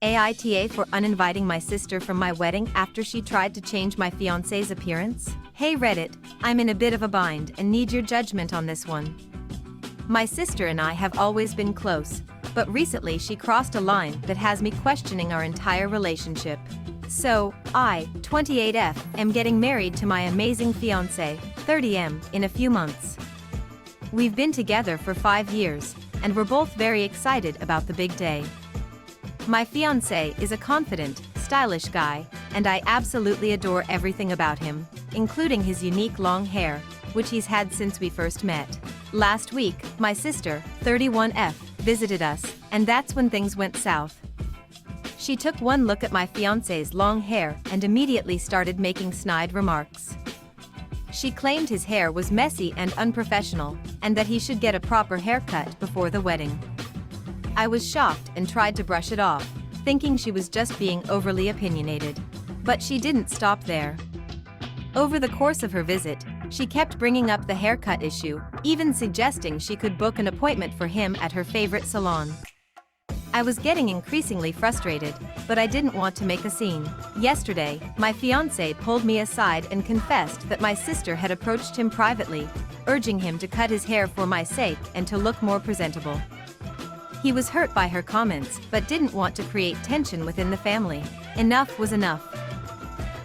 AITA for uninviting my sister from my wedding after she tried to change my fiancé's appearance? Hey Reddit, I'm in a bit of a bind and need your judgment on this one. My sister and I have always been close, but recently she crossed a line that has me questioning our entire relationship. So, I, 28F, am getting married to my amazing fiancé, 30M, in a few months. We've been together for 5 years, and we're both very excited about the big day. My fiancé is a confident, stylish guy, and I absolutely adore everything about him, including his unique long hair, which he's had since we first met. Last week, my sister, 31F, visited us, and that's when things went south. She took one look at my fiancé's long hair and immediately started making snide remarks. She claimed his hair was messy and unprofessional, and that he should get a proper haircut before the wedding. I was shocked and tried to brush it off, thinking she was just being overly opinionated. But she didn't stop there. Over the course of her visit, she kept bringing up the haircut issue, even suggesting she could book an appointment for him at her favorite salon. I was getting increasingly frustrated, but I didn't want to make a scene. Yesterday, my fiancé pulled me aside and confessed that my sister had approached him privately, urging him to cut his hair for my sake and to look more presentable. He was hurt by her comments, but didn't want to create tension within the family. Enough was enough.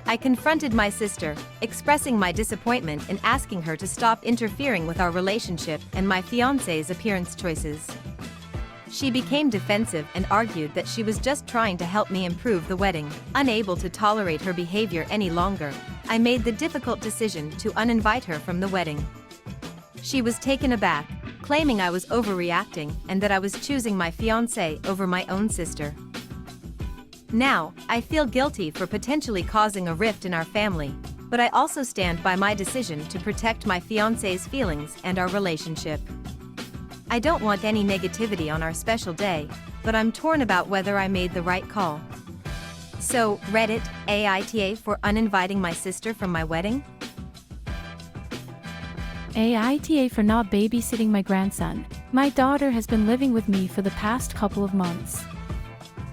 I confronted my sister, expressing my disappointment and asking her to stop interfering with our relationship and my fiancé's appearance choices. She became defensive and argued that she was just trying to help me improve the wedding. Unable to tolerate her behavior any longer, I made the difficult decision to uninvite her from the wedding. She was taken aback, claiming I was overreacting and that I was choosing my fiancé over my own sister. Now, I feel guilty for potentially causing a rift in our family, but I also stand by my decision to protect my fiancé's feelings and our relationship. I don't want any negativity on our special day, but I'm torn about whether I made the right call. So, Reddit, AITA for uninviting my sister from my wedding? AITA for not babysitting my grandson. My daughter has been living with me for the past couple of months.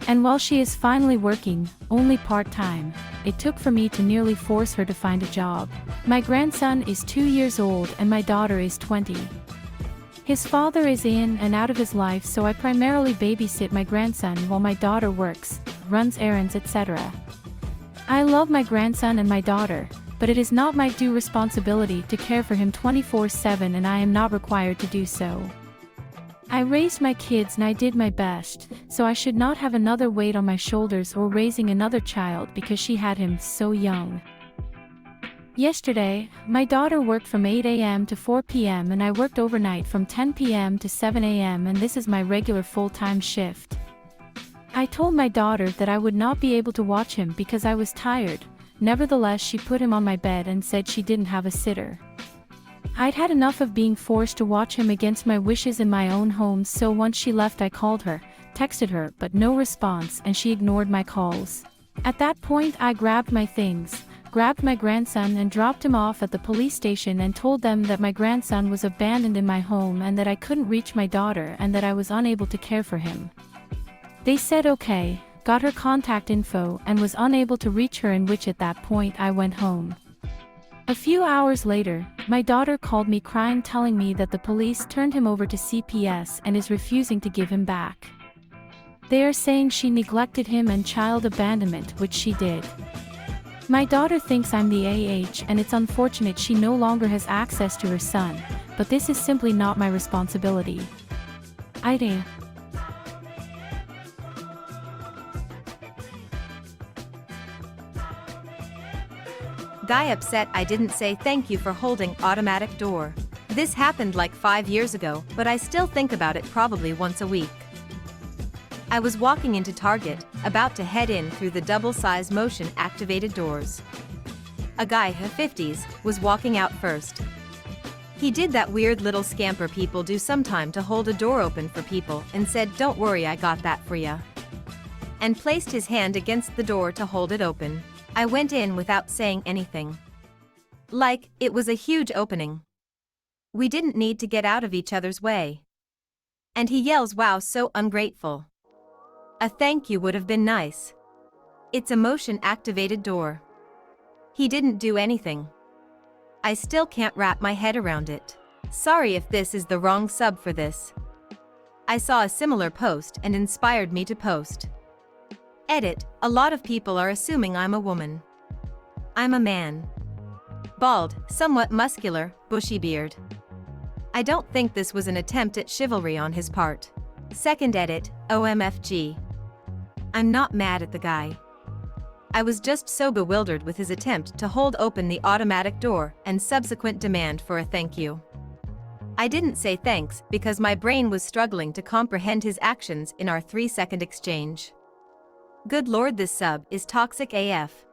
And while she is finally working, only part-time, it took for me to nearly force her to find a job. My grandson is 2 years old and my daughter is 20. His father is in and out of his life, so I primarily babysit my grandson while my daughter works, runs errands, etc. I love my grandson and my daughter, but it is not my due responsibility to care for him 24/7, and I am not required to do so. I raised my kids and I did my best, so I should not have another weight on my shoulders or raising another child because she had him so young. Yesterday, my daughter worked from 8 a.m. to 4 p.m. and I worked overnight from 10 p.m. to 7 a.m. and this is my regular full-time shift. I told my daughter that I would not be able to watch him because I was tired. Nevertheless, she put him on my bed and said she didn't have a sitter. I'd had enough of being forced to watch him against my wishes in my own home, so once she left I called her, texted her, but no response, and she ignored my calls. At that point I grabbed my things, grabbed my grandson and dropped him off at the police station and told them that my grandson was abandoned in my home and that I couldn't reach my daughter and that I was unable to care for him. They said okay, got her contact info, and was unable to reach her, in which at that point I went home. A few hours later, my daughter called me crying, telling me that the police turned him over to CPS and is refusing to give him back. They are saying she neglected him and child abandonment, which she did. My daughter thinks I'm the AH, and it's unfortunate she no longer has access to her son, but this is simply not my responsibility. AITA. Guy upset I didn't say thank you for holding automatic door. This happened like 5 years ago, but I still think about it probably once a week. I was walking into Target, about to head in through the double-size motion-activated doors. A guy in his 50s was walking out first. He did that weird little scamper people do sometime to hold a door open for people and said, "Don't worry, I got that for ya," and placed his hand against the door to hold it open. I went in without saying anything. Like, it was a huge opening. We didn't need to get out of each other's way. And he yells, "Wow, so ungrateful." A thank you would have been nice. It's a motion-activated door. He didn't do anything. I still can't wrap my head around it. Sorry if this is the wrong sub for this. I saw a similar post and inspired me to post. Edit, a lot of people are assuming I'm a woman. I'm a man. Bald, somewhat muscular, bushy beard. I don't think this was an attempt at chivalry on his part. Second edit, OMFG. I'm not mad at the guy. I was just so bewildered with his attempt to hold open the automatic door and subsequent demand for a thank you. I didn't say thanks because my brain was struggling to comprehend his actions in our 3-second exchange. Good lord, this sub is toxic AF.